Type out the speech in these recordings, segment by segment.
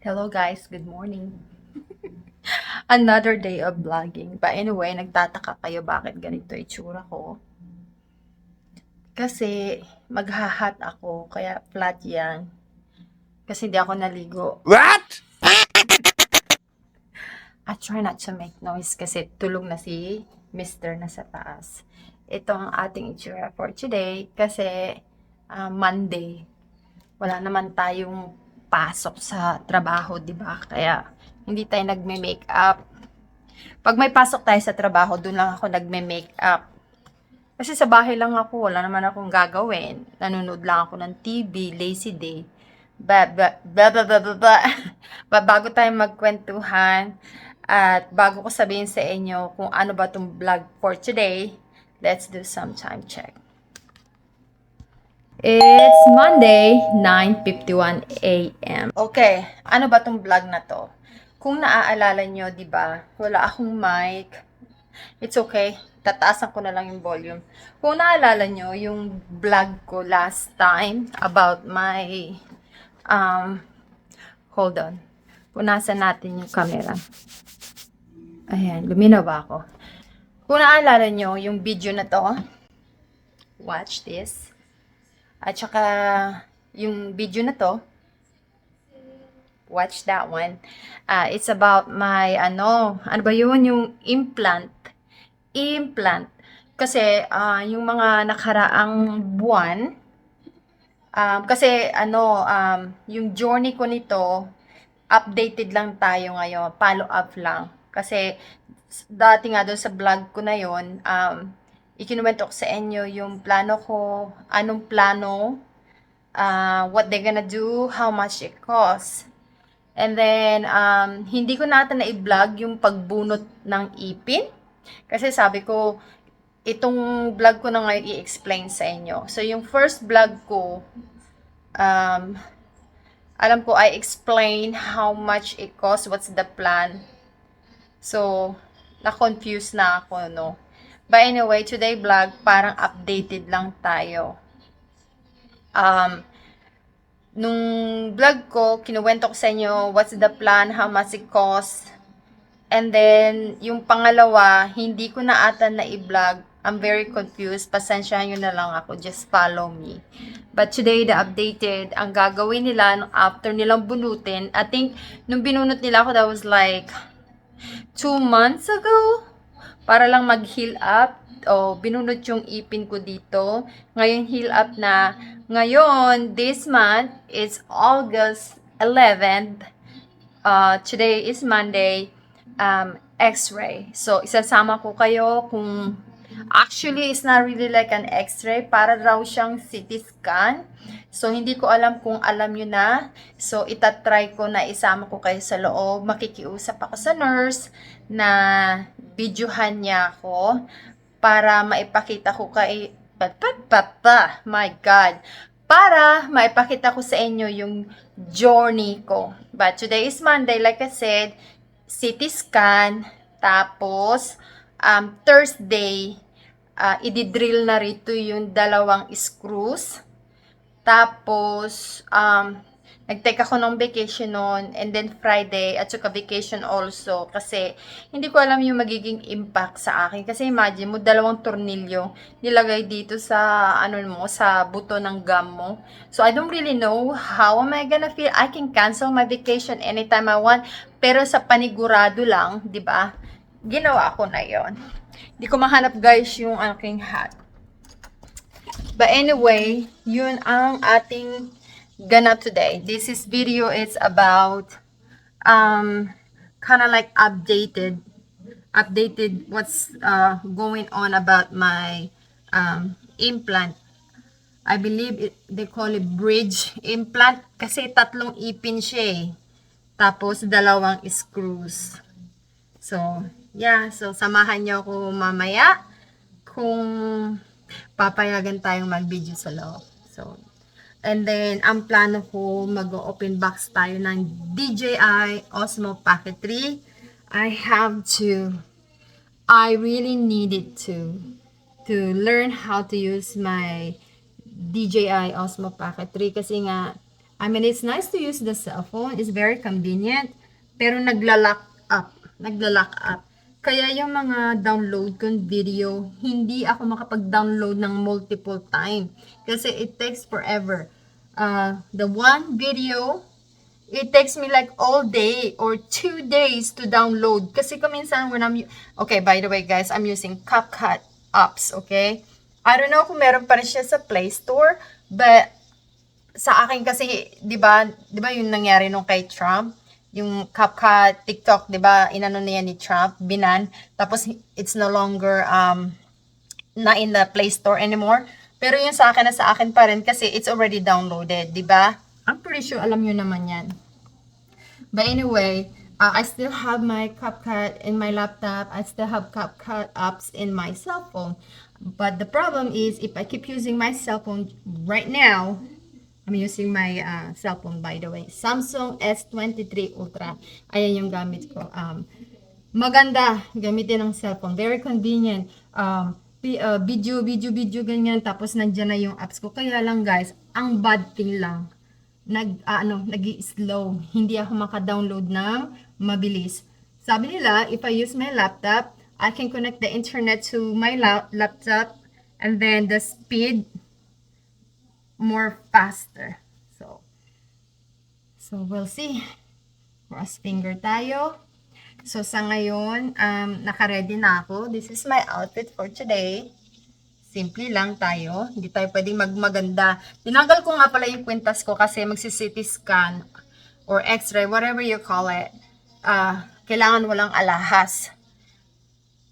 Hello guys, good morning. Another day of vlogging. But anyway, nagtataka kayo bakit ganito itsura ko. Kasi maghahat ako, kaya flat yan. Kasi hindi ako naligo. What? I try not to make noise kasi tulog na si Mr. na sa taas. Ito ang ating itsura for today kasi Monday. Wala naman tayong pasok sa trabaho, di ba? Kaya hindi tayo nagme-makeup. Pag may pasok tayo sa trabaho, doon lang ako nagme-makeup. Kasi sa bahay lang ako, wala naman akong gagawin. Nanonood lang ako ng TV, lazy day. Ba, ba, ba, ba, ba, ba, ba. Bago tayo magkwentuhan, at bago ko sabihin sa inyo kung ano ba itong vlog for today, let's do some time check. It's Monday, 9:51 a.m. Okay, ano ba tong vlog na to? Kung naaalala nyo, di ba, wala akong mic. It's okay, tataasan ko na lang yung volume. Kung naaalala nyo, yung vlog ko last time about my, hold on. Punasan natin yung camera. Ayan, luminaw ba ako? Kung naaalala nyo, yung video na to, watch this. At saka, yung video na to, watch that one. It's about my, ano ba yun? Yung implant. Kasi, yung mga nakaraang buwan, kasi, yung journey ko nito, updated lang tayo ngayon, follow up lang. Kasi, dati nga doon sa vlog ko na yon, ikinuwento ko sa inyo yung plano ko, anong plano, what they're gonna do, how much it costs. And then, hindi ko natin na-vlog yung pagbunot ng ipin. Kasi sabi ko, itong vlog ko na ngayon i-explain sa inyo. So, yung first vlog ko, alam ko, I explain how much it costs, what's the plan. So, na-confuse na ako, no? But anyway, today vlog, parang updated lang tayo. Nung vlog ko, kinuwento ko sa inyo what's the plan, how much it costs. And then, yung pangalawa, hindi ko na ata na i-vlog. I'm very confused. Pasensyahan nyo na lang ako. Just follow me. But today, the updated, ang gagawin nila after nilang bunutin, I think, nung binunot nila ako, that was like 2 months ago. Para lang mag-heal up. O, binunot yung ipin ko dito. Ngayon, heal up na. Ngayon, this month, it's August 11th. Today is Monday. X-ray. So, isasama ko kayo kung actually, it's not really like an X-ray. Para raw siyang CT scan. So, hindi ko alam kung alam nyo na. So, itatry ko na isama ko kayo sa loob. Makikiusap ako sa nurse na videohan niya ako para maipakita ko kay my God. Para maipakita ko sa inyo yung journey ko. But today is Monday, like I said, CT scan, tapos Thursday, ididrill na rito yung dalawang screws. Tapos, nag-take ako ng vacation noon, and then Friday, at saka vacation also, kasi hindi ko alam yung magiging impact sa akin. Kasi imagine mo, 2 tornilyo nilagay dito sa, sa buto ng gum mo. So, I don't really know how am I gonna feel. I can cancel my vacation anytime I want, pero sa panigurado lang, di ba? Ginawa ko na yon. Di ko mahanap guys yung aking hat. But anyway, yun ang ating ganap today. This is video, it's about kind of like updated what's going on about my implant. I believe they call it bridge implant kasi 3 ipin siya eh. Tapos 2 screws. So, yeah. So, samahan niyo ako mamaya kung papayagan tayong mag-video sa loob. So, and then, ang plano ko, mag-open box tayo ng DJI Osmo Pocket 3. I really needed to learn how to use my DJI Osmo Pocket 3 kasi nga, I mean, it's nice to use the cell phone. It's very convenient. Pero nagla-lock up. Nagla-lock up. Kaya yung mga download kong video, hindi ako makapag-download ng multiple time. Kasi it takes forever. The one video, it takes me like all day or 2 days to download. Kasi kuminsan when okay, by the way guys, I'm using CapCut apps, okay? I don't know kung meron pa rin siya sa Play Store, but sa akin kasi, 'di ba yung nangyari nung kay Trump, yung CapCut, TikTok, 'di ba? Inano niya ni Trump, binan, tapos it's no longer na in the Play Store anymore. Pero yung sa akin pa rin kasi it's already downloaded, 'di ba? I'm pretty sure alam niyo naman 'yan. But anyway, I still have my CapCut in my laptop. I still have CapCut apps in my cell phone. But the problem is, if I keep using my cell phone right now, I'm using my cell phone, by the way. Samsung S23 Ultra. Ayan yung gamit ko. Maganda gamitin ng cellphone. Very convenient. Video, ganyan. Tapos nandiyan na yung apps ko. Kaya lang guys, ang bad thing lang, nag-slow. Hindi ako maka-download ng mabilis. Sabi nila, if I use my laptop, I can connect the internet to my laptop and then the speed more faster. So we'll see. Cross finger tayo. So sa ngayon, naka-ready na ako. This is my outfit for today. Simple lang tayo. Hindi tayo pwedeng magmaganda. Tinanggal ko nga pala yung kwintas ko kasi magsi-CT scan or x-ray, whatever you call it. Kailangan walang alahas.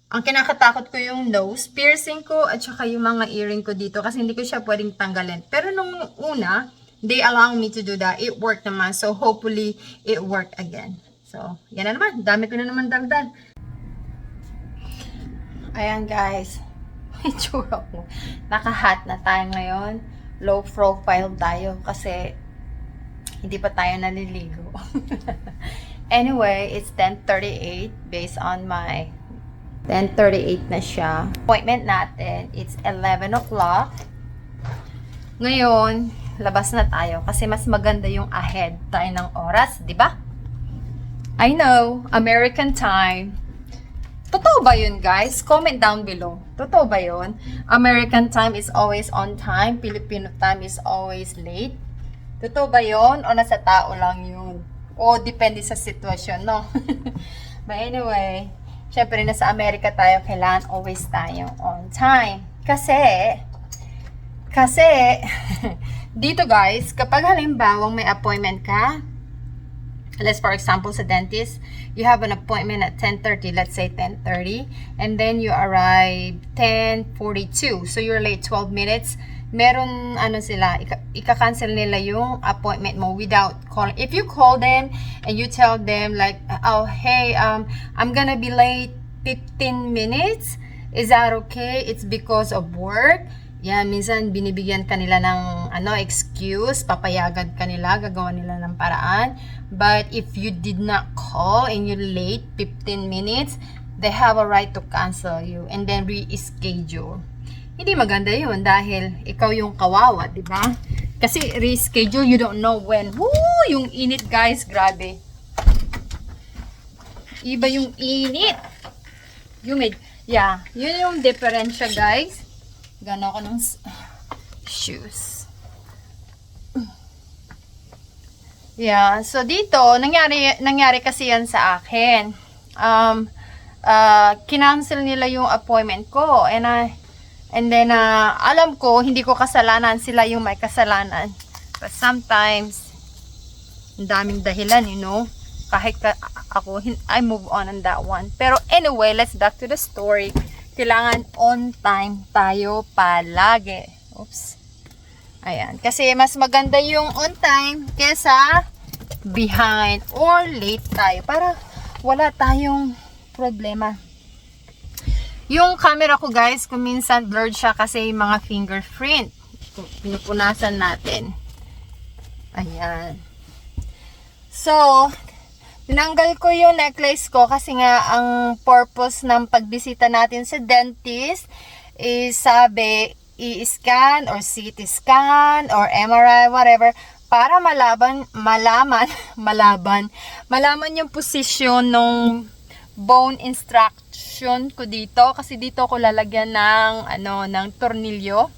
Ang kinakatakot ko yung nose piercing ko at saka yung mga earring ko dito kasi hindi ko siya pwedeng tanggalin. Pero nung una, they allow me to do that. It worked naman. So hopefully, it worked again. So, yan na naman. Dami ko na naman dagdag. Ayan guys. Itsura ko. Naka-hot na tayo ngayon. Low profile tayo kasi hindi pa tayo naliligo. Anyway, it's 10:38 based on my 10:38 na siya. Appointment natin, it's 11 o'clock. Ngayon, labas na tayo kasi mas maganda yung ahead tayo ng oras, di ba? I know, American time. Totoo ba yun, guys? Comment down below. Totoo ba yun? American time is always on time. Filipino time is always late. Totoo ba yun? O nasa tao lang yun? O depende sa sitwasyon, no? But anyway, syempre nasa Amerika tayo, kailangan always tayo on time. Kasi, dito guys, kapag halimbawang may appointment ka, let's for example sa dentist, you have an appointment at 10:30, let's say 10:30, and then you arrive 10:42, so you're late 12 minutes, meron sila, ika-cancel nila yung appointment mo without calling. If you call them and you tell them like, oh hey, I'm gonna be late 15 minutes, is that okay? It's because of work. Yan, minsan binibigyan kanila ng excuse, papayagan kanila, gagawa nila ng paraan. But if you did not call and you're late 15 minutes, they have a right to cancel you and then reschedule. Hindi maganda yun dahil ikaw yung kawawa, di ba? Kasi reschedule, you don't know when. Woo! Yung init, guys, grabe. Iba yung init. Humid. Yeah, yun yung diferensya, guys. Gano ko ng shoes. Yeah, so dito, nangyari kasi yan sa akin. Kinancel nila yung appointment ko and then alam ko hindi ko kasalanan, sila yung may kasalanan. But sometimes ang daming dahilan, you know. Kahit ako, I move on that one. Pero anyway, let's back to the story. Kailangan on time tayo palagi. Oops. Ayan. Kasi mas maganda yung on time kesa behind or late tayo. Para wala tayong problema. Yung camera ko guys, kung minsan blurred siya kasi yung mga fingerprint. Pinupunasan natin. Ayan. So, tinanggal ko yung necklace ko kasi nga ang purpose ng pagbisita natin sa dentist is sabi, i-scan or CT scan or MRI, whatever, para malaman yung posisyon ng bone instruction ko dito, kasi dito ko lalagyan ng tornilyo.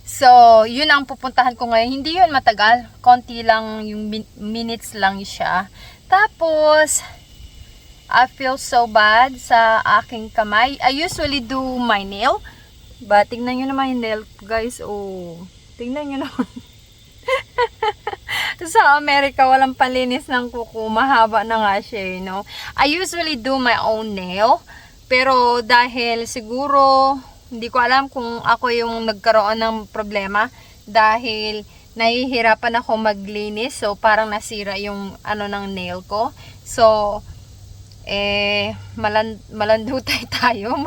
So, yun ang pupuntahan ko ngayon. Hindi yun matagal, konti lang yung minutes lang siya. Tapos I feel so bad sa aking kamay. I usually do my nail, but tingnan nyo naman yung nail guys. Oh, tingnan nyo naman. Sa Amerika, walang palinis ng kuko. Mahaba na nga siya, you know. I usually do my own nail. Pero dahil siguro, hindi ko alam kung ako yung nagkaroon ng problema. Dahil nahihirapan ako maglinis. So, parang nasira yung ng nail ko. So, malandutay tayo.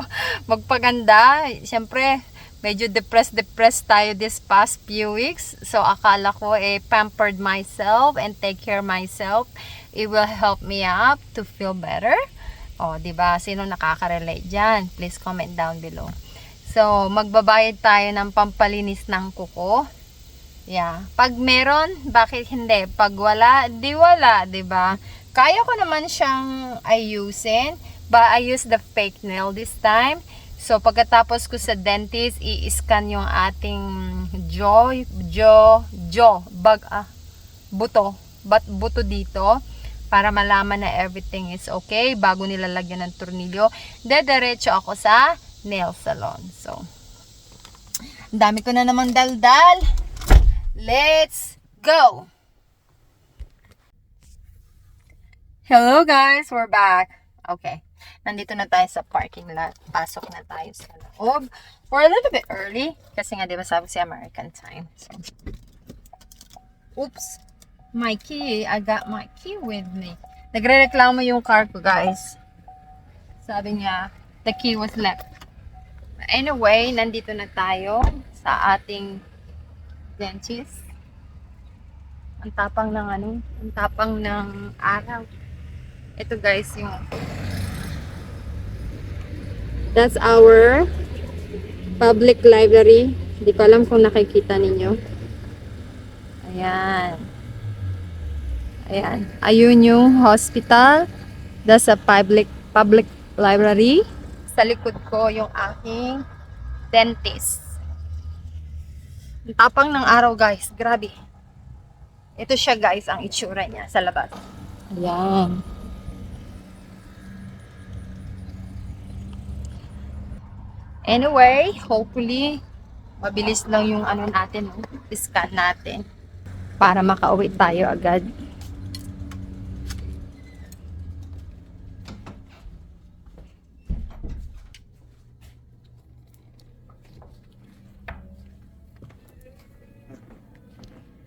Magpaganda. Siyempre, medyo depressed tayo this past few weeks. So, akala ko pampered myself and take care myself. It will help me up to feel better. O, diba? Sino nakaka-relate dyan? Please comment down below. So, magbabayad tayo ng pampalinis ng kuko. Yeah. Pag meron, bakit hindi? Pag wala, di wala, diba? Kaya ko naman siyang ayusin. But I use the fake nail this time. So, pagkatapos ko sa dentist, i-scan yung ating buto dito para malaman na everything is okay bago nilalagyan ng tornilyo. Dediretso ako sa nail salon. So, ang dami ko na namang daldal. Let's go! Hello guys, we're back. Okay. Nandito na tayo sa parking lot. Pasok na tayo sa loob. We're a little bit early. Kasi nga, di ba sabi si American time. So, oops. My key. I got my key with me. Nagre-reklamo yung car ko, guys. Sabi niya, the key was left. Anyway, nandito na tayo sa ating dentist. Ang tapang ng araw. Ito guys, that's our public library. Hindi ko alam kung nakikita ninyo. Ayan. Ayan. Ayun yung hospital. That's a public library. Sa likod ko yung aking dentist. Ang tapang ng araw guys. Grabe. Ito siya guys, ang itsura niya sa labas. Ayan. Anyway, hopefully, mabilis lang yung natin, scan natin para makauwi tayo agad.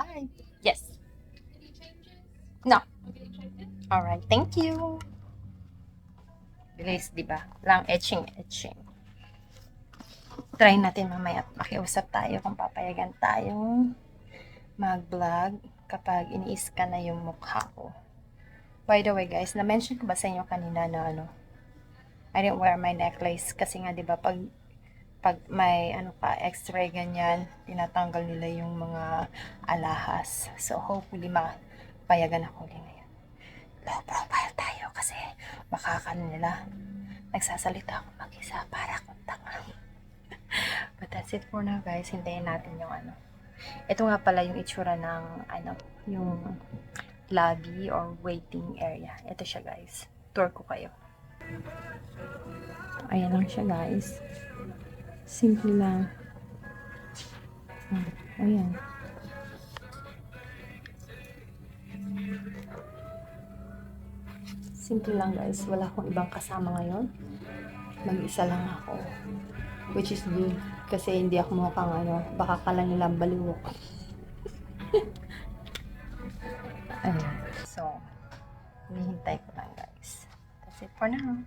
Hi. Yes. No. Alright, thank you. Bilis, diba? Lang etching. Try natin mamaya at makiusap tayo kung papayagan tayong mag-vlog kapag ini-scan na yung mukha ko. By the way guys, na-mention ko ba sa inyo kanina na I didn't wear my necklace kasi nga 'di ba pag may x-ray ganyan, tinatanggal nila yung mga alahas. So hopefully mapayagan ako ulit ngayon. Low profile tayo kasi baka nila nagsasalita ako mag-isa para akong tanga. But that's it for now guys. Hintayin natin yung Ito nga pala yung itsura ng yung lobby or waiting area. Ito siya guys. Tour ko kayo. Ayan lang siya guys. Simple lang. Ayan. Simple lang guys. Wala akong ibang kasama ngayon. Mag-isa lang ako. Which is good. Kasi hindi ako mukhang baka kala nilang baliw ako. Ayan. So, hinihintay ko lang guys. That's it for now.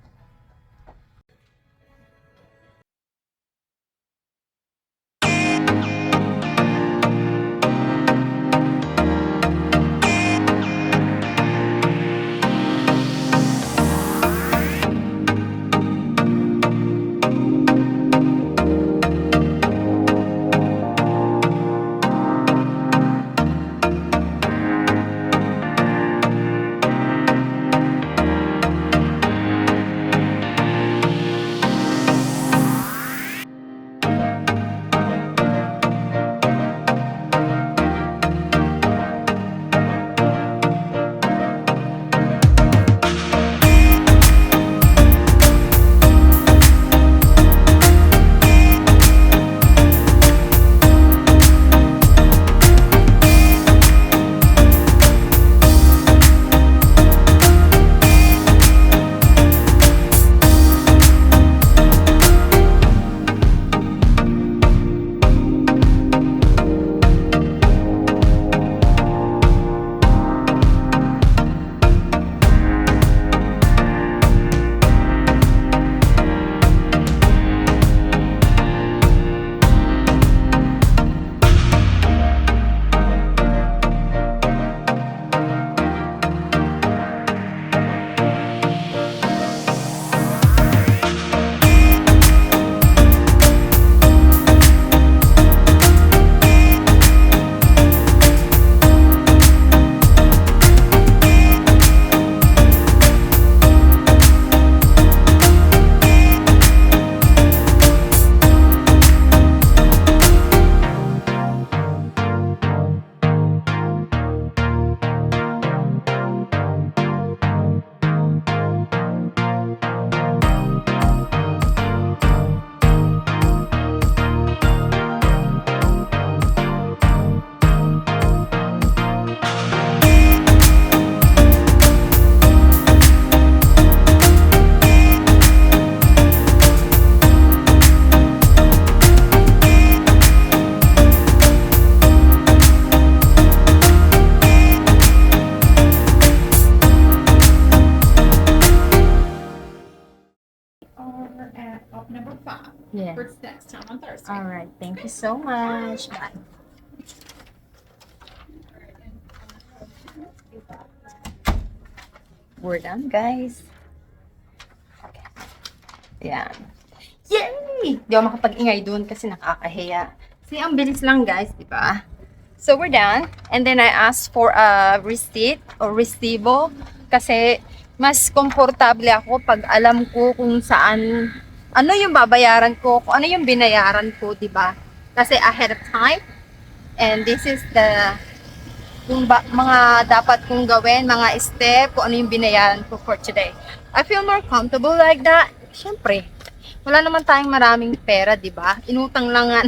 Yes. for next time on Thursday. All right. Thank you so much. Bye. We're done, guys. Okay. Yan. Yay! Di ako makapag-ingay dun kasi nakakahiya. See, ang bilis lang, guys, di ba? So, we're done. And then, I asked for a receipt or resibo kasi mas komportable ako pag alam ko kung saan, ano yung babayaran ko, kung ano yung binayaran ko, di ba? Kasi ahead of time. And this is the kung mga dapat kong gawin, mga step, kung ano yung binayaran ko for today. I feel more comfortable like that. Siyempre, wala naman tayong maraming pera, di ba? Inutang lang nga.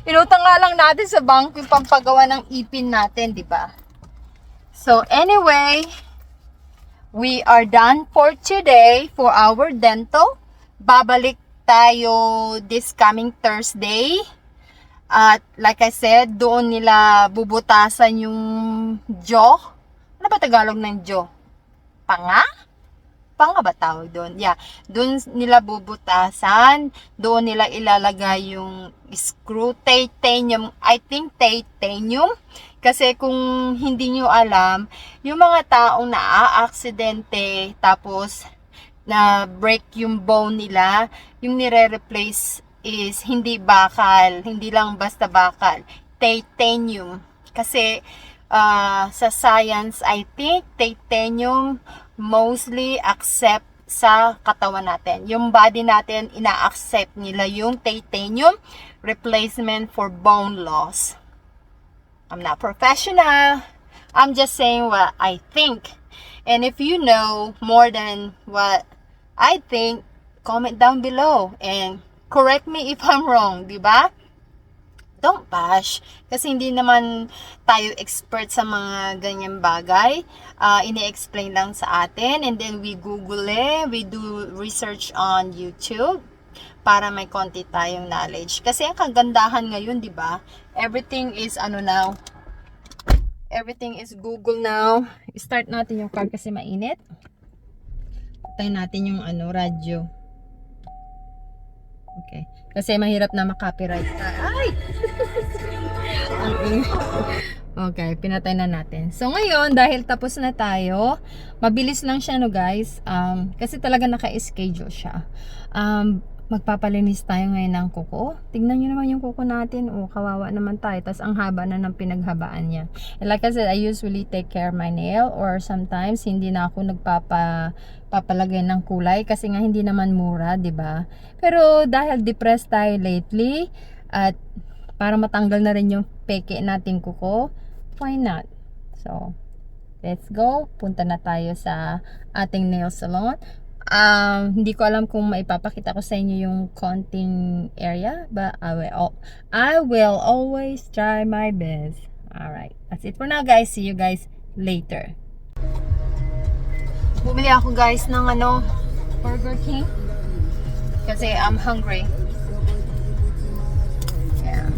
Inutang nga lang natin sa bangko yung pampagawa ng ipin natin, di ba? So, anyway, we are done for today for our dental. Babalik tayo this coming Thursday. At like I said, doon nila bubutasan yung jaw. Ano ba Tagalog ng jaw? Panga? Panga ba tawag doon? Yeah. Doon nila bubutasan. Doon nila ilalagay yung screw titanium. I think titanium. Kasi kung hindi nyo alam, yung mga taong naa-aksidente tapos na break yung bone nila, yung nire-replace is hindi bakal, hindi lang basta bakal, titanium. Kasi sa science, I think titanium mostly accept sa katawan natin. Yung body natin, ina-accept nila yung titanium replacement for bone loss. I'm not professional. I'm just saying what I think. And if you know more than what I think, comment down below and correct me if I'm wrong, di ba? Don't bash. Kasi hindi naman tayo expert sa mga ganyang bagay. Ini-explain lang sa atin. And then we Google it. We do research on YouTube para may konti tayong knowledge. Kasi ang kagandahan ngayon, di ba? Everything is now. Everything is Google now. Start natin yung car kasi mainit. Patayin natin yung radyo. Okay. Kasi mahirap na makopyright. Ay! Okay, pinatay na natin. So ngayon, dahil tapos na tayo, mabilis lang siya guys. Kasi talaga naka-schedule siya. Magpapalinis tayo ngayon ng kuko. Tingnan nyo naman yung kuko natin. Kawawa naman tayo. Tapos ang haba na ng pinaghabaan niya. And like I said, I usually take care of my nail or sometimes hindi na ako papalagay ng kulay kasi nga hindi naman mura, 'di ba? Pero dahil depressed tayo lately at para matanggal na rin yung peke nating kuko, why not? So, let's go. Punta na tayo sa ating nail salon. Hindi ko alam kung maipapakita ko sa inyo yung konting area, but I will always try my best. Alright, that's it for now guys. See you guys later. Bumili ako guys ng Burger King kasi I'm hungry. Yeah.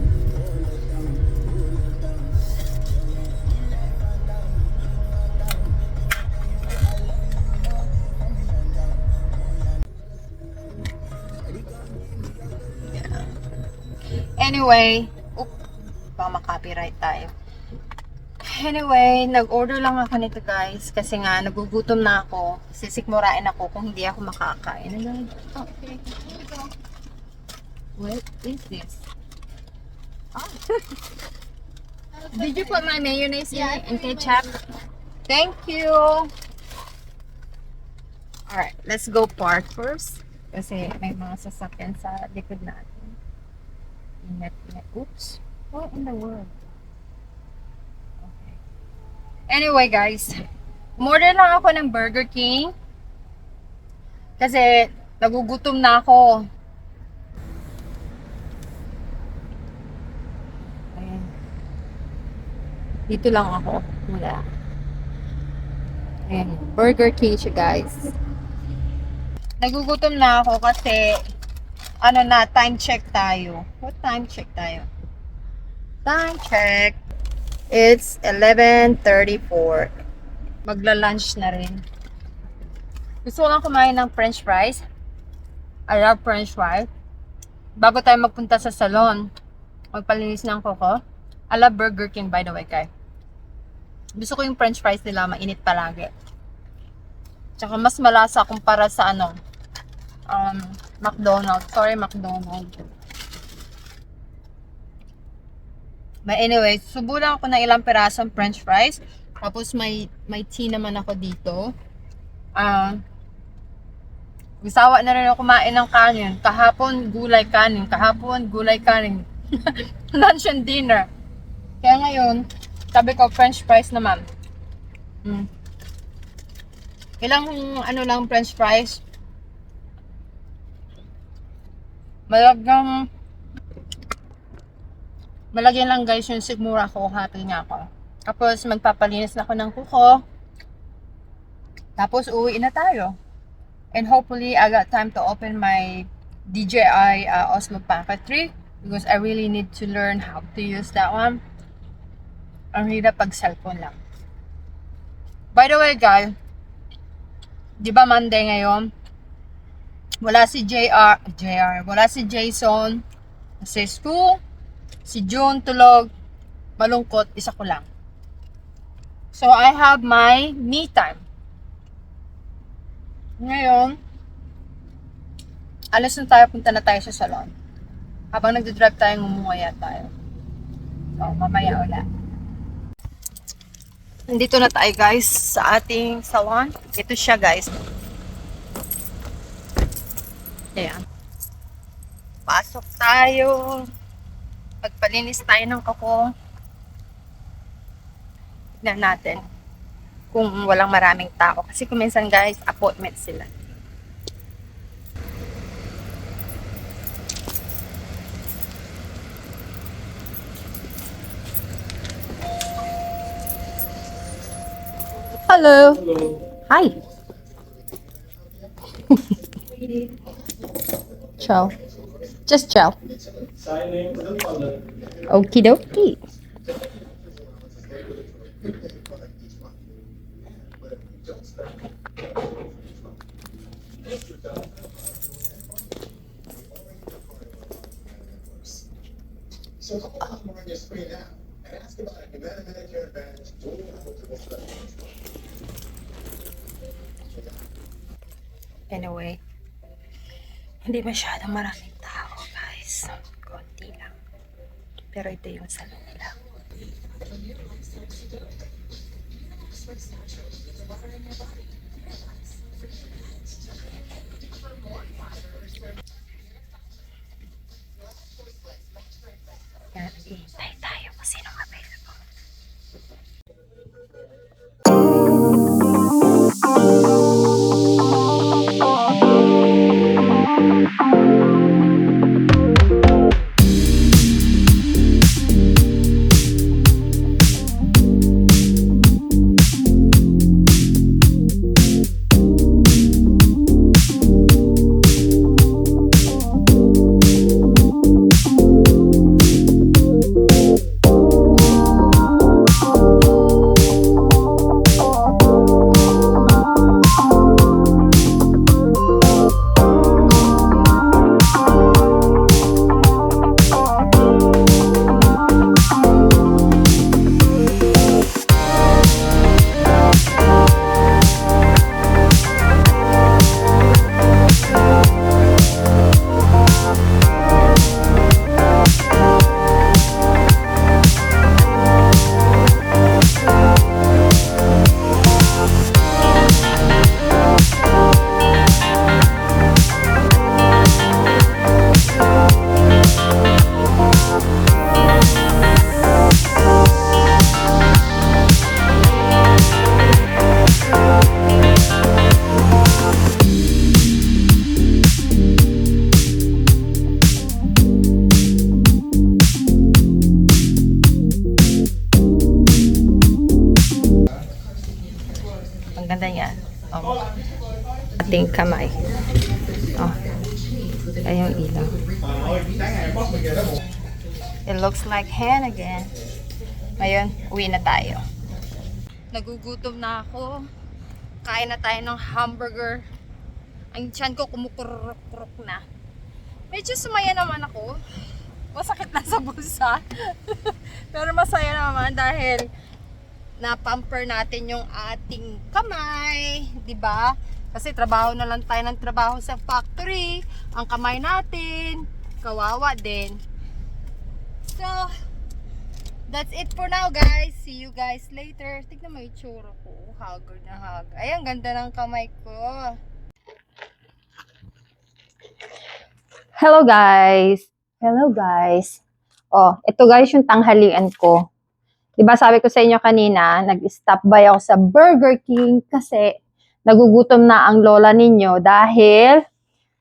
Anyway, baka makopyright tayo. Anyway, nag-order lang ako nito guys kasi nga nagugutom na ako. Sisikmurain ako kung hindi ako makakain. Okay, here we go. What is this? Oh. Did you put my mayonnaise in it and ketchup? Thank you. Alright, let's go park first. Kasi may mga sasakyan sa likod natin. Oops. What in the world? Okay. Anyway guys, umorder lang ako ng Burger King. Kasi nagugutom na ako. Ayan. Dito lang ako. Wala. Ayan. Burger King siya guys. Nagugutom na ako kasi time check tayo. What time check tayo? Time check. It's 11:34. Magla-lunch na rin. Gusto ko lang kumain ng french fries. I love french fries. bago tayo magpunta sa salon, magpalinis ng kuko. I love Burger King, by the way, guys. Gusto ko yung french fries nila, mainit palagi. Tsaka mas malasa kumpara sa McDonald's. Sorry, McDonald's. But anyway, subulan ako ng ilang pirasong french fries. Tapos may tea naman ako dito. Gisawa na rin ako kumain ng kanin. Kahapon, gulay kanin. Kahapon, gulay kanin. Lunch and dinner. Kaya ngayon, sabi ko, french fries naman. Ilang lang french fries. Malagyan lang guys yung sigmura ko. Happy nga ako. Tapos magpapalinis na ako ng kuko. Tapos uwi na tayo. And hopefully, I got time to open my DJI Osmo Pocket 3. Because I really need to learn how to use that one. Ang hirap pag cellphone lang. By the way, guys, di ba Monday ngayon? Wala si wala si Jason sa school. Si June tulog. Malungkot, isa ko lang. So, I have my me time. Ngayon, alas na tayo, punta na tayo sa salon. Habang nagdadrive tayo, ngumungaya tayo. So, mamaya ulit. Nandito na tayo guys sa ating salon. Ito siya guys. Ayan. Pasok tayo. Pagpalinis tayo ng kuko. Tignan natin kung walang maraming tao. Kasi kung minsan guys, appointment sila. Hello. Hello. Hi. Ciao. Just ciao. Signing to the public. Okie dokie. So come on your screen now and ask about a Humana Medicare Advantage dual eligible study. Anyway, hindi masyadong maraming tao, guys. Konti lang. Pero ito yung salon nila. Yan, hintay tayo kung sinong available. Ang ganda yan. Ating kamay. Oh. Ayong ilaw. It looks like hen again. Ngayon, uwi na tayo. Nagugutom na ako. Kain na tayo ng hamburger. Ang tiyan ko kumukuruk-kuruk na. Medyo sumaya naman ako. Masakit lang sa bulsa. Pero masaya naman dahil na-pamper natin yung ating kamay, 'di ba? Kasi trabaho na lang tayo ng trabaho sa factory. Ang kamay natin, kawawa din. So, that's it for now, guys. See you guys later. Tignan mo yung tsura ko. Haggard na haggard. Ay, ang ganda ng kamay ko. Hello, guys. Hello, guys. Oh, ito guys yung tanghalian ko. Diba sabi ko sa inyo kanina, nag-stop by ako sa Burger King kasi nagugutom na ang lola ninyo dahil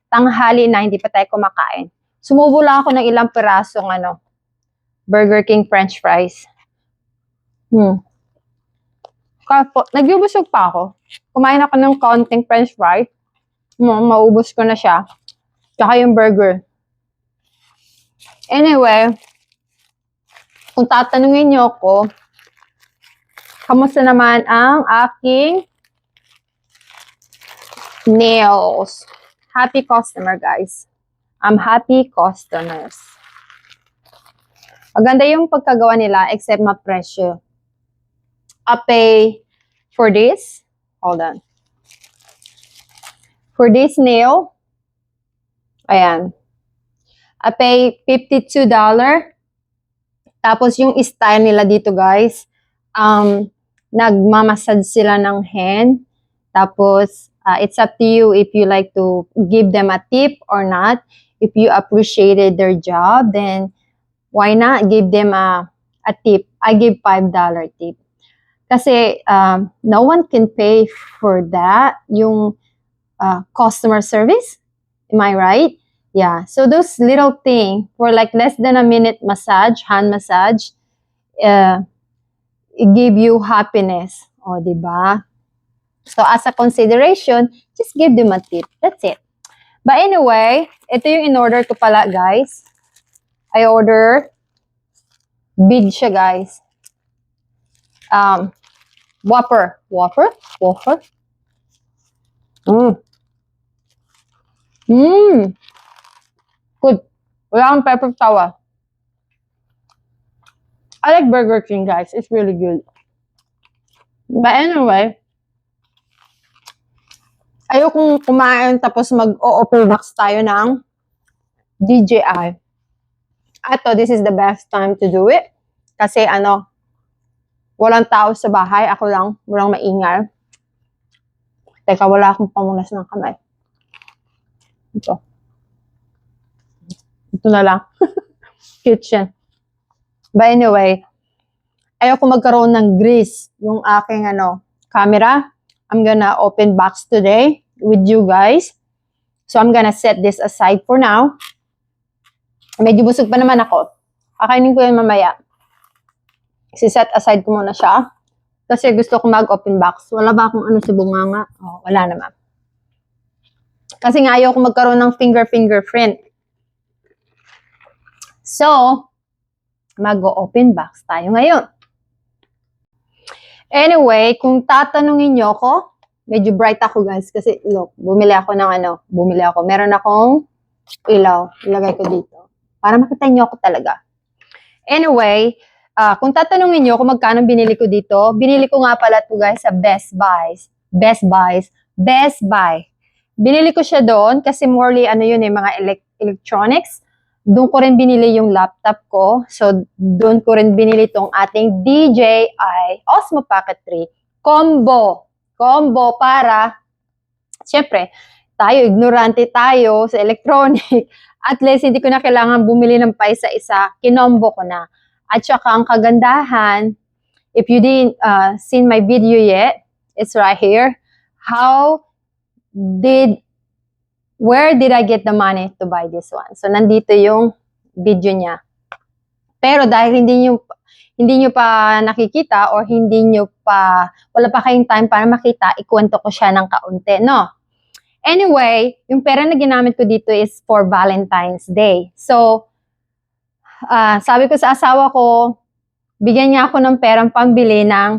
tanghali na hindi pa tayo kumakain. Sumubo lang ako ng ilang pirasong Burger King French fries. Nagbubusog pa ako. Kumain ako ng konting French fries. Maubos ko na siya. Tsaka yung burger. Anyway, kung tatanungin niyo ako, kamusta naman ang aking nails? Happy customer, guys. I'm happy customers. Maganda yung pagkagawa nila except ma-presyo. I pay for this. Hold on. For this nail, ayan. I pay $52. Tapos yung style nila dito, guys, nagmamassage sila ng hand. Tapos, it's up to you if you like to give them a tip or not. If you appreciated their job, then why not give them a tip? I give $5 tip. Kasi no one can pay for that, yung customer service. Am I right? Yeah, so those little things for like less than a minute massage, hand massage, it give you happiness. O, diba? So as a consideration, just give them a tip. That's it. But anyway, ito yung in-order ko pala, guys. I order big siya, guys. Whopper. Whopper? Whopper? Good. Wala akong pepper tawa. I like Burger King, guys. It's really good. But anyway, ayokong kumain tapos mag-o-open box tayo ng DJI. Ato, this is the best time to do it. Kasi walang tao sa bahay. Ako lang, walang maingay. Teka, wala akong pamunas ng kamay. Ito. Ito na lang. Kitchen. But anyway, ayoko magkaroon ng grease yung aking camera. I'm gonna open box today with you guys. So I'm gonna set this aside for now. Medyo busog pa naman ako. Kakainin ko yan mamaya. Si-set aside ko muna siya. Kasi gusto ko mag-open box. Wala ba akong sa bunganga? Oh, wala naman. Kasi nga ayoko magkaroon ng fingerprint. So, mag-open box tayo ngayon. Anyway, kung tatanungin nyo ako, medyo bright ako, guys. Kasi, look, bumili ako. Meron akong ilaw. Ilagay ko dito. Para makita nyo ako talaga. Anyway, kung tatanungin nyo kung magkano binili ko dito, binili ko nga pala ito, guys, sa Best Buy. Binili ko siya doon kasi morely, mga electronics. Doon ko rin binili yung laptop ko. So, doon ko rin binili tong ating DJI Osmo Pocket 3 Combo. Para, syempre, ignorante tayo sa electronic. At least, hindi ko na kailangan bumili ng paisa-isa. Kinombo ko na. At saka, ang kagandahan, if you didn't seen my video yet, it's right here. Where did I get the money to buy this one? So, nandito yung video niya. Pero dahil hindi nyo pa nakikita or wala pa kayong time para makita, ikwento ko siya ng kaunti, no? Anyway, yung pera na ginamit ko dito is for Valentine's Day. So, sabi ko sa asawa ko, bigyan niya ako ng perang pambili ng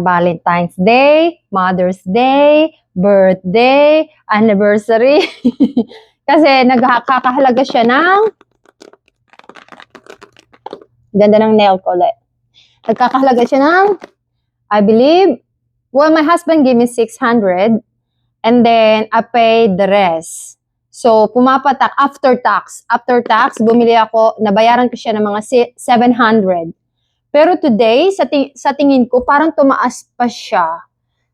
Valentine's Day, Mother's Day, birthday, anniversary. Kasi nagkakahalaga siya ng, ganda ng nail ko ulit. Nagkakahalaga siya ng, I believe, well, my husband gave me 600 and then I paid the rest. So, pumapatak, after tax, bumili ako, nabayaran ko siya ng mga 700. Pero today, sa tingin ko, parang tumaas pa siya.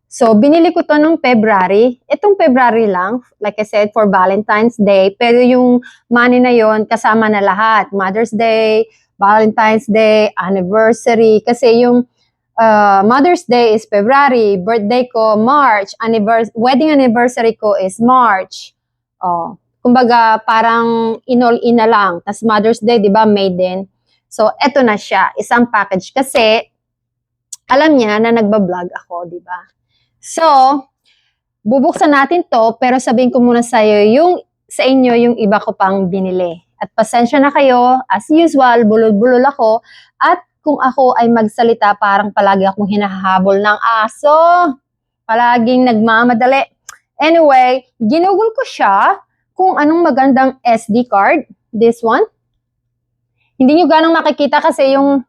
So, binili ko to nung February. Itong February lang, like I said, for Valentine's Day. Pero yung money na yon kasama na lahat. Mother's Day, Valentine's Day, anniversary. Kasi yung Mother's Day is February, birthday ko March, wedding anniversary ko is March. Kumbaga, parang in-all-in na lang. Tapos Mother's Day, di ba, May din. So, eto na siya. Isang package. Kasi, alam niya na nagbablog ako, di ba? So, bubuksan natin to, pero sabihin ko muna sa inyo yung iba ko pang binili. At pasensya na kayo, as usual, bulol-bulol ako. At kung ako ay magsalita, parang palagi akong hinahabol ng aso. Palaging nagmamadali. Anyway, ginugol ko siya kung anong magandang SD card. This one. Hindi nyo ganang makikita kasi yung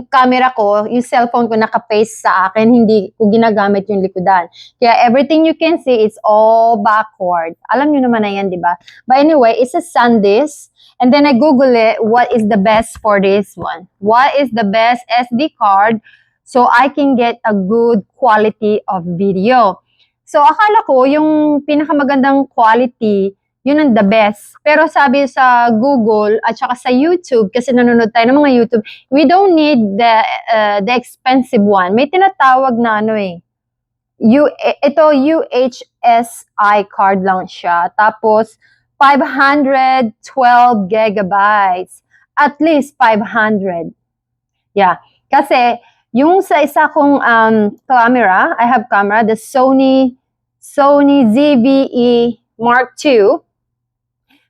camera ko, yung cellphone ko naka-face sa akin, hindi ko ginagamit yung likodan. Kaya everything you can see, it's all backward. Alam nyo naman na yan, di ba? But anyway, it's a SanDisk. And then I Google it, what is the best for this one? What is the best SD card so I can get a good quality of video? So akala ko, yung pinakamagandang quality, yun ang the best. Pero sabi sa Google at saka sa YouTube, kasi nanonood tayo ng mga YouTube, we don't need the expensive one. May tinatawag na ito UHSI card lang siya. Tapos 512 gigabytes. At least 500. Yeah. Kasi yung sa isa kong camera, I have camera, the Sony ZV-E Mark II.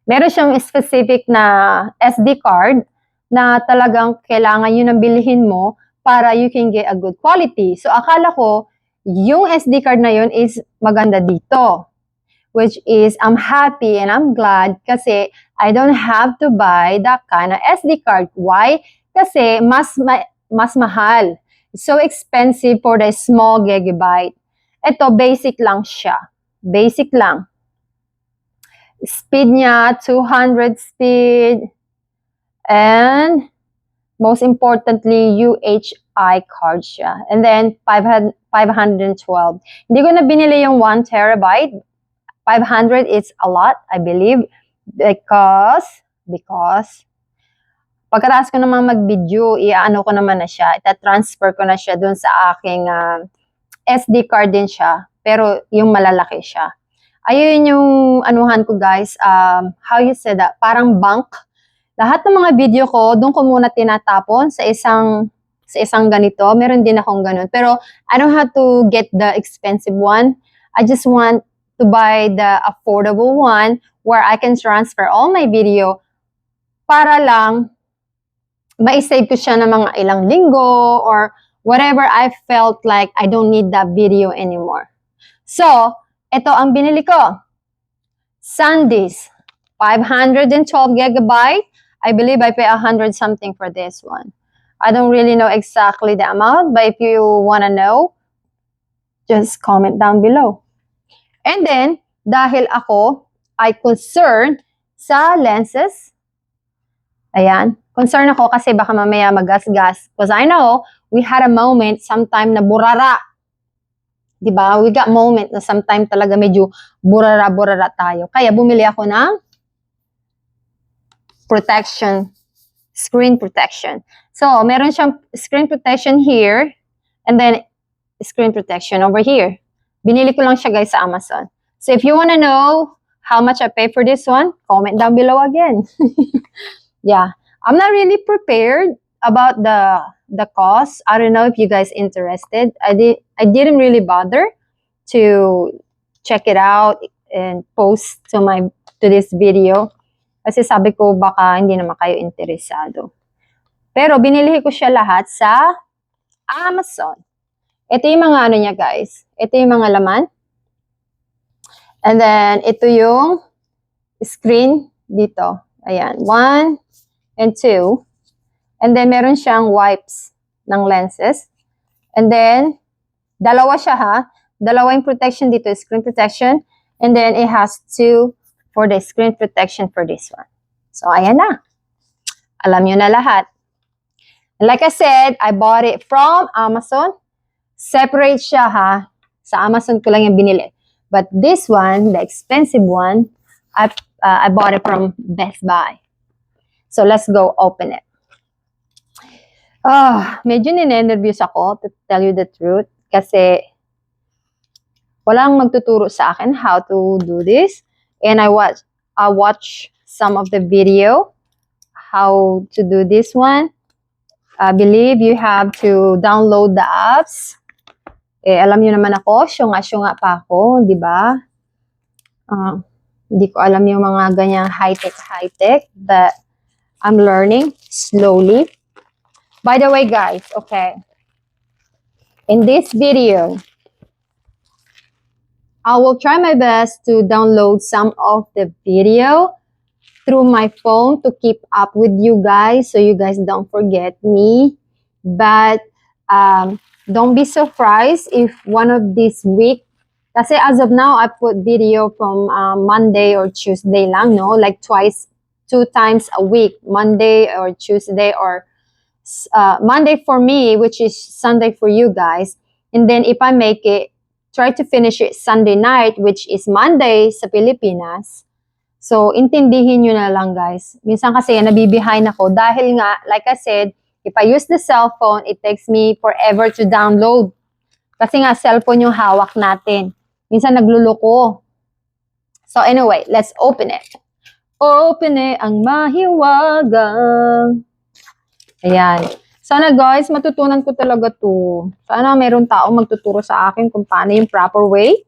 Meron siyang specific na SD card na talagang kailangan yun ang bilhin mo para you can get a good quality. So, akala ko, yung SD card na yun is maganda dito. Which is, I'm happy and I'm glad kasi I don't have to buy that kind of SD card. Why? Kasi mas mahal. It's so expensive for the small gigabyte. Ito, basic lang siya. Basic lang. Speed niya, 200 speed. And most importantly, UHI card siya. And then 512. Hindi ko na binili yung 1 terabyte. 500 is a lot, I believe. Because pagkatapos ko naman mag-video, iaano ko naman na siya. Ita-transfer ko na siya dun sa aking SD card din siya. Pero yung malalaki siya. Ayun yung anuhan ko guys, how you say that, parang bank. Lahat ng mga video ko, doon ko muna tinatapon sa isang ganito. Meron din akong ganun. Pero I don't have to get the expensive one. I just want to buy the affordable one where I can transfer all my video para lang ma-save ko siya ng mga ilang linggo or whatever I felt like I don't need that video anymore. So, ito ang binili ko. SanDisk, 512 gigabyte. I believe I pay 100 something for this one. I don't really know exactly the amount, but if you want to know, just comment down below. And then, dahil ako ay concerned sa lenses, ayan, concerned ako kasi baka mamaya magasgas. Because I know, we had a moment sometime na burara. Diba? We got moment na sometime talaga medyo burara-burara tayo. Kaya bumili ako ng protection, screen protection. So, meron siyang screen protection here, and then screen protection over here. Binili ko lang siya guys sa Amazon. So, if you wanna know how much I pay for this one, comment down below again. Yeah. I'm not really prepared about the cost. I don't know if you guys interested. I didn't really bother to check it out and post to this video. Kasi sabi ko baka hindi naman kayo interesado. Pero binili ko siya lahat sa Amazon. Ito yung mga ano niya guys. Ito yung mga laman. And then ito yung screen dito. Ayan, 1 and 2. And then, meron siyang wipes ng lenses. And then, dalawa siya ha. Dalawa yung protection dito, screen protection. And then, it has 2 for the screen protection for this one. So, ayan na. Alam nyo na lahat. Like I said, I bought it from Amazon. Separate siya ha. Sa Amazon ko lang yung binili. But this one, the expensive one, I bought it from Best Buy. So let's go open it. Medyo ninenervyos ako, to tell you the truth. Kasi walang magtuturo sa akin how to do this. And I watch some of the video how to do this one. I believe you have to download the apps. Alam niyo naman ako, syunga-syunga pa ako, di ba? Hindi ko alam yung mga ganyang high-tech, but I'm learning slowly. By the way, guys, okay, in this video, I will try my best to download some of the video through my phone to keep up with you guys, so you guys don't forget me. But don't be surprised if one of this week, kasi as of now, I put video from Monday or Tuesday lang, no? Like 2 times a week, Monday or Tuesday, or Monday for me, which is Sunday for you guys. And then if I make it, try to finish it Sunday night, which is Monday sa Pilipinas. So, intindihin nyo na lang, guys. Minsan kasi nabibehind ako dahil nga, like I said, if I use the cell phone, it takes me forever to download. Kasi nga, cellphone yung hawak natin. Minsan nagluloko. So anyway, let's open it. Open it ang mahiwagang. Ayan. Sana guys, matutunan ko talaga to. Sana meron taong magtuturo sa akin kung paano yung proper way.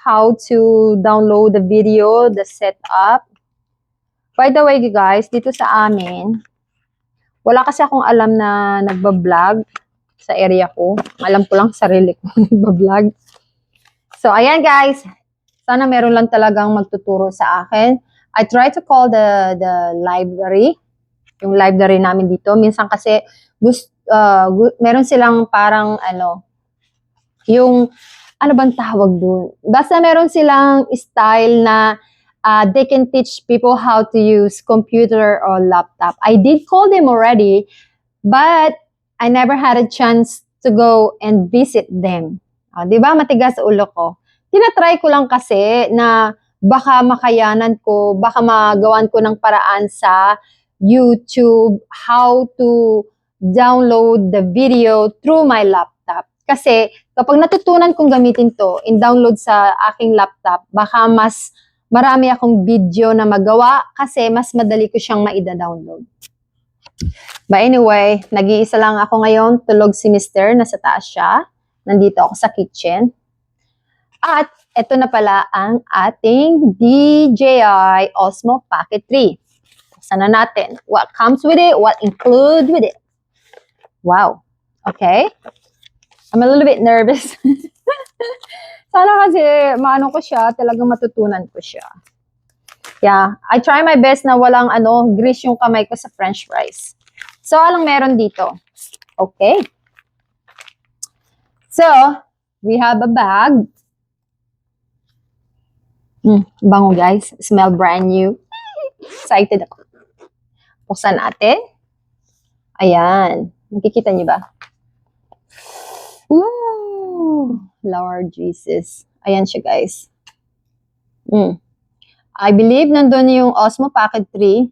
How to download the video, the setup. By the way guys, dito sa amin, wala kasi akong alam na nagbablog sa area ko. Alam ko lang sarili ko nagbablog. So, ayan guys. Sana meron lang talagang magtuturo sa akin. I try to call the library. Yung library namin dito. Minsan kasi, meron silang parang, yung, ano bang tawag dun? Basta meron silang style na they can teach people how to use computer or laptop. I did call them already, but I never had a chance to go and visit them. Di ba? Matigas ulo ko. Tinatry ko lang kasi na baka makayanan ko, baka magawan ko ng paraan sa YouTube how to download the video through my laptop. Kasi kapag natutunan kong gamitin to, in-download sa aking laptop, baka mas marami akong video na magawa kasi mas madali ko siyang maida-download. But anyway, nag-iisa lang ako ngayon, tulog si Mr. Nasa taas siya. Nandito ako sa kitchen. At ito na pala ang ating DJI Osmo Pocket 3. Buksan na natin. What comes with it? What includes with it? Wow. Okay. I'm a little bit nervous. Sana kasi maano ko siya, talagang matutunan ko siya. Yeah, I try my best na walang grease yung kamay ko sa french fries. So, anong meron dito? Okay. So, we have a bag. Bango guys. Smell brand new. Excited ako. Buksan natin. Ayan. Nakikita niyo ba? Ooh, Lord Jesus. Ayan siya, guys. I believe nandun yung Osmo Pocket 3.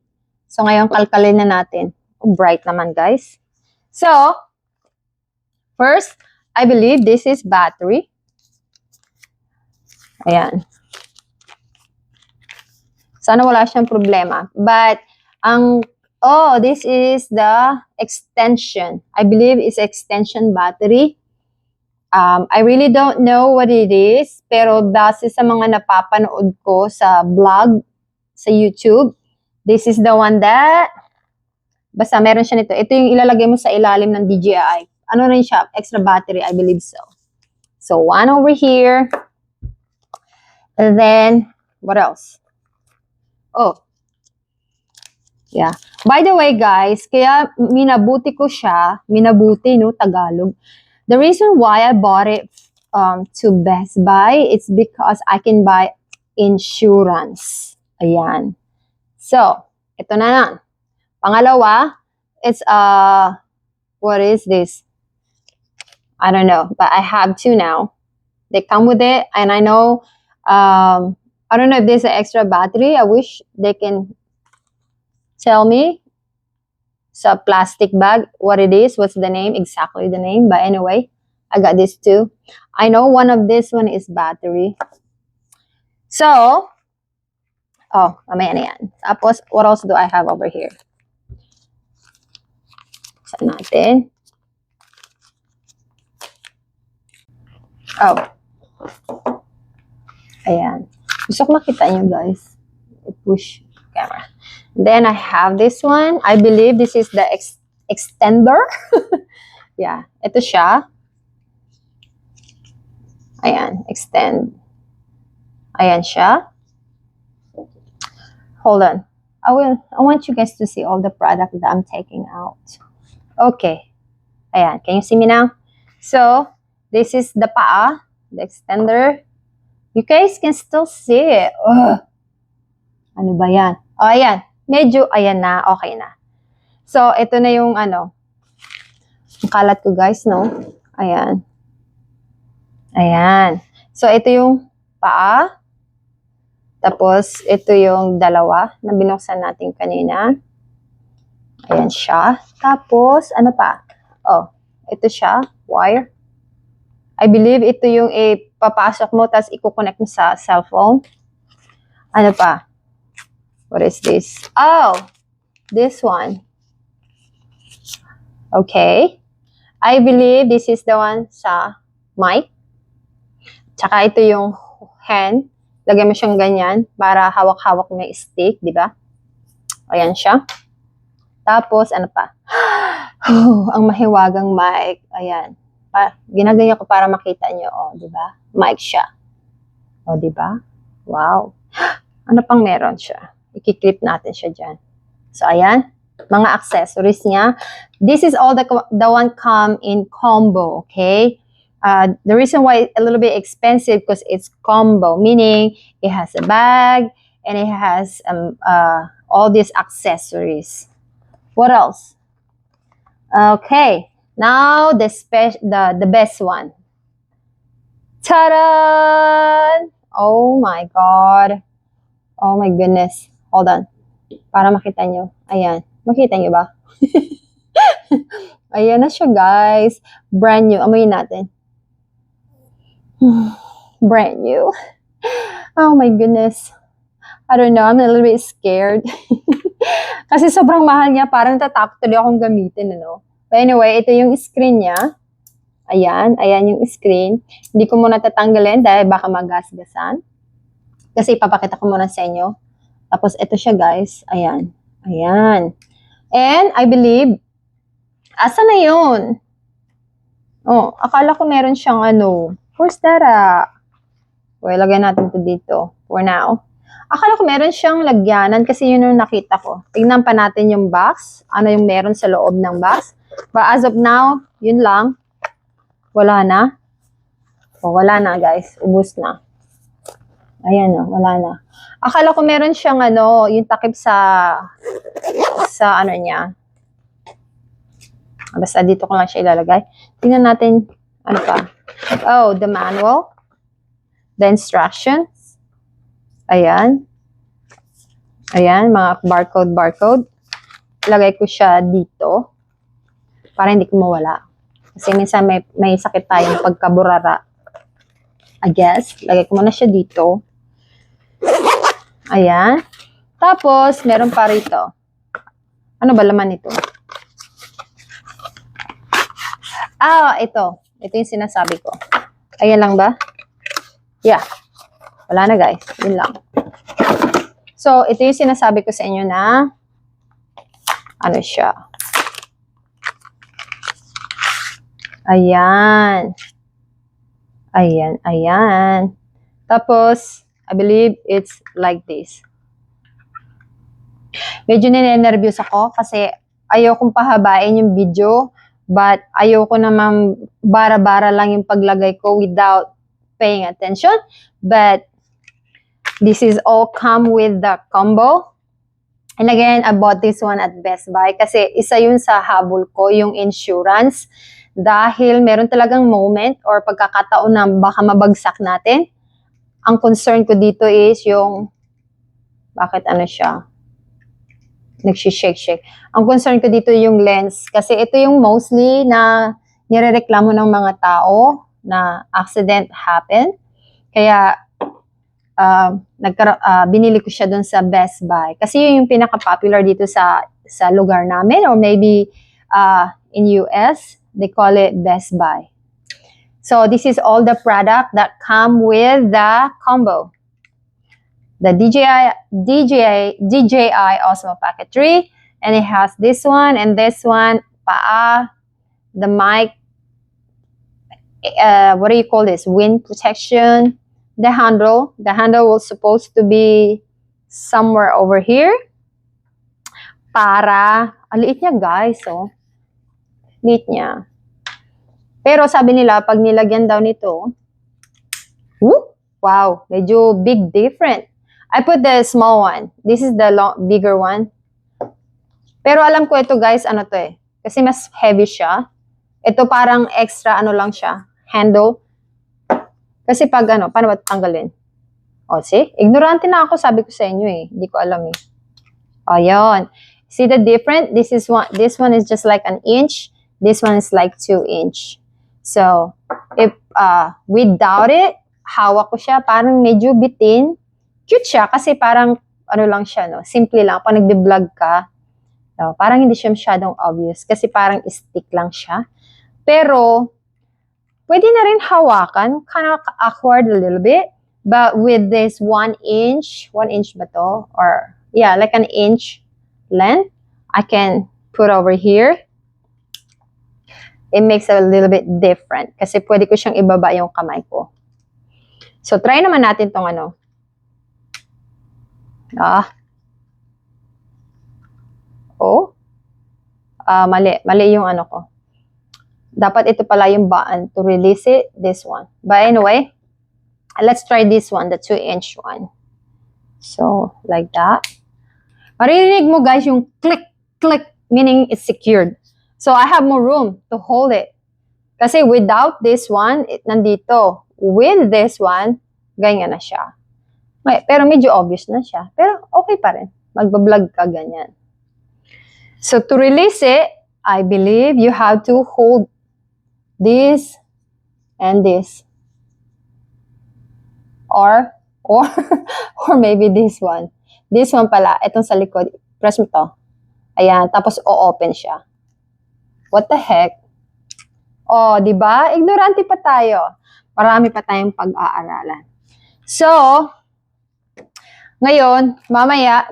So, ngayon, kalkalin na natin. Oh, bright naman, guys. So, first, I believe this is battery. Ayan. Sana wala siyang problema. But, this is the extension. I believe it's extension battery. I really don't know what it is, pero base sa mga napapanood ko sa vlog, sa YouTube, this is the one that, basta meron siya nito. Ito yung ilalagay mo sa ilalim ng DJI. Ano rin siya? Extra battery, I believe so. So, one over here. And then, what else? Oh, yeah. By the way, guys, kaya minabuti ko siya, minabuti, no, Tagalog. The reason why I bought it to Best Buy, it's because I can buy insurance. Ayan. So, ito na lang. Pangalawa, it's, what is this? I don't know, but I have two now. They come with it, and I know, I don't know if there's an extra battery. I wish they can tell me. It's a plastic bag, what it is, what's the name, exactly the name. But anyway, I got this too. I know one of this one is battery. So, oh, mamaya na yan. Tapos, what else do I have over here? Saan natin? Oh. Ayan. Gusto ko makita nyo, guys. Push camera. Then, I have this one. I believe this is the extender. Yeah. Ito siya. Ayan. Extend. Ayan siya. Hold on. I want you guys to see all the product that I'm taking out. Okay. Ayan. Can you see me now? So, this is the paa, the extender. You guys can still see it. Ugh. Ano ba yan? Oh, ayan. Medyo, ayan na. Okay na. So, ito na yung ano. Ang kalat ko, guys, no? Ayan. Ayan. So, ito yung paa. Tapos, ito yung dalawa na binuksan natin kanina. Ayan siya. Tapos, ano pa? Oh, ito siya. Wire. I believe ito yung papasok mo, tapos i-connect mo sa cellphone. Ano pa? What is this? Oh, this one. Okay. I believe this is the one sa mic. Tsaka ito yung hand. Lagay mo siyang ganyan para hawak-hawak mo yung stick, di ba? Ayan siya. Tapos, ano pa? Ang mahiwagang mic. Ayan. Ginaganyan ko para makita nyo. O, di ba? Mic siya. O, di ba? Wow. Ano pang meron siya? I-clip natin siya dyan. So, ayan. Mga accessories niya. This is all the one come in combo, okay? The reason why it's a little bit expensive because it's combo, meaning it has a bag and it has all these accessories. What else? Okay. Now, the best one. Ta-da! Oh my God. Oh my goodness. Hold on. Para makita nyo. Ayan. Makita nyo ba? Ayan na siya, guys. Brand new. Amoyin natin. Brand new. Oh my goodness. I don't know. I'm a little bit scared. Kasi sobrang mahal niya. Parang tatakot tuloy akong gamitin, ano? But anyway, ito yung screen niya. Ayan. Ayan yung screen. Hindi ko muna tatanggalin dahil baka magasgasan. Kasi ipapakita ko muna sa inyo. Tapos, ito siya, guys. Ayan. Ayan. And, I believe, asa na yun? Oh, akala ko meron siyang ano. Where's that? Well, lagyan natin to dito. For now. Akala ko meron siyang lagyanan kasi yun yung nakita ko. Tignan pa natin yung box. Ano yung meron sa loob ng box. But as of now, yun lang. Wala na. Oh, wala na, guys. Ubus na. Ayan na, wala na. Akala ko meron siyang ano, yung takip sa ano niya. Basta dito ko lang siya ilalagay. Tingnan natin, ano pa. Oh, the manual. The instructions. Ayan. Ayan, mga barcode. Ilagay ko siya dito. Para hindi ko mawala. Kasi minsan may sakit tayong pagkaburara. I guess. Lagay ko muna siya dito. Ayan. Tapos, meron pa rito. Ano ba laman nito? Ah, ito. Ito yung sinasabi ko. Ayan lang ba? Yeah. Wala na, guys. Yun lang. So, ito yung sinasabi ko sa inyo na ano siya. Ayan. Ayan. Tapos, I believe it's like this. Medyo ninenervyos ako kasi ayokong pahabain yung video, but ayoko naman bara-bara lang yung paglagay ko without paying attention. But this is all come with the combo. And again, I bought this one at Best Buy kasi isa yun sa habol ko, yung insurance. Dahil meron talagang moment or pagkakataon na baka mabagsak natin. Ang concern ko dito is yung, bakit ano siya? Nagsishake-shake. Ang concern ko dito yung lens. Kasi ito yung mostly na nirereklamo ng mga tao na accident happen. Kaya, binili ko siya dun sa Best Buy. Kasi yun yung pinaka-popular dito sa lugar namin, or maybe in US, they call it Best Buy. So this is all the product that come with the combo. The DJI Osmo Pocket 3, and it has this one and this one, paa, the mic, what do you call this? Wind protection. The handle was supposed to be somewhere over here. Para, liit niya guys, oh. Liit niya. Pero sabi nila, pag nilagyan daw nito, wow, medyo big different. I put the small one. This is the bigger one. Pero alam ko ito guys, ano to eh. Kasi mas heavy siya. Ito parang extra ano lang siya, handle. Kasi pag ano, paano ba tanggalin? O, see? Ignorante na ako, sabi ko sa inyo eh. Hindi ko alam eh. O, yun. See the difference? This one is just like an inch. This one is like 2 inch. So, if without it, hawak ko siya, parang medyo bitin. Cute siya kasi parang, ano lang siya, no? Simple lang. Pag nagbe-vlog ka, no? Parang hindi siya masyadong obvious kasi parang stick lang siya. Pero, pwede na rin hawakan, kind of awkward a little bit, but with this 1 inch ba to? Or, yeah, like an inch length, I can put over here. It makes it a little bit different kasi pwede ko siyang ibaba yung kamay ko. So, try naman natin tong ano. Mali yung ano ko. Dapat ito pala yung button to release it, this one. But anyway, let's try this one, the 2 inch one. So, like that. Maririnig mo guys yung click, click, meaning it's secured. So, I have more room to hold it. Kasi without this one, nandito. With this one, ganyan na siya. Pero medyo obvious na siya. Pero okay pa rin. Magbablog ka ganyan. So, to release it, I believe you have to hold this and this. Or maybe this one. This one pala, itong sa likod. Press mo to. Ayan, tapos o-open siya. What the heck? Oh, di ba? Ignorante pa tayo. Marami pa tayong pag-aaralan. So, ngayon, mamaya,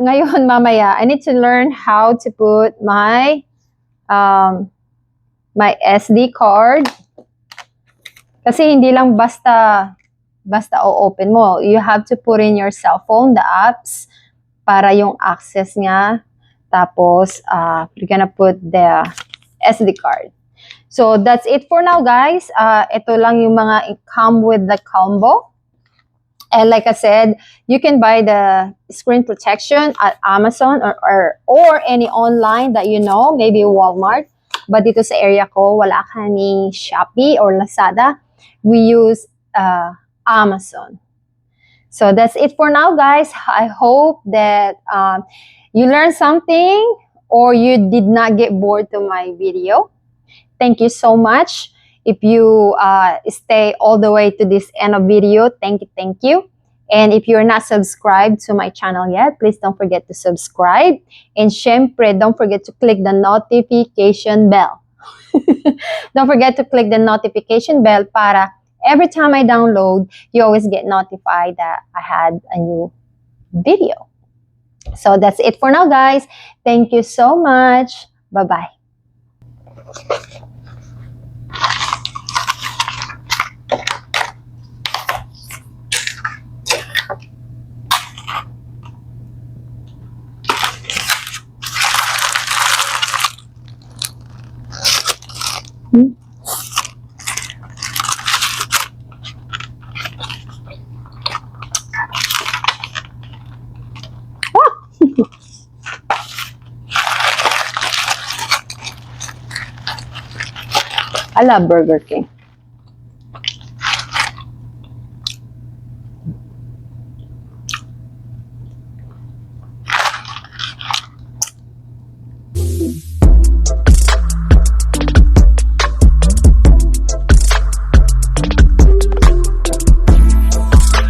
I need to learn how to put my my SD card. Kasi hindi lang basta o-open mo. You have to put in your cell phone, the apps, para yung access niya. Tapos, you're gonna put the SD card. So, that's it for now, guys. Ito lang yung mga come with the combo. And like I said, you can buy the screen protection at Amazon or any online that you know, maybe Walmart. But dito sa area ko, wala kami Shopee or Lazada. We use Amazon. So that's it for now, guys. I hope that you learned something or you did not get bored to my video. Thank you so much. If you stay all the way to this end of video, thank you. And if you're not subscribed to my channel yet, please don't forget to subscribe. And syempre, don't forget to click the notification bell. Don't forget to click the notification bell para every time I download, you always get notified that I had a new video. So that's it for now, guys. Thank you so much. Bye-bye. I love Burger King.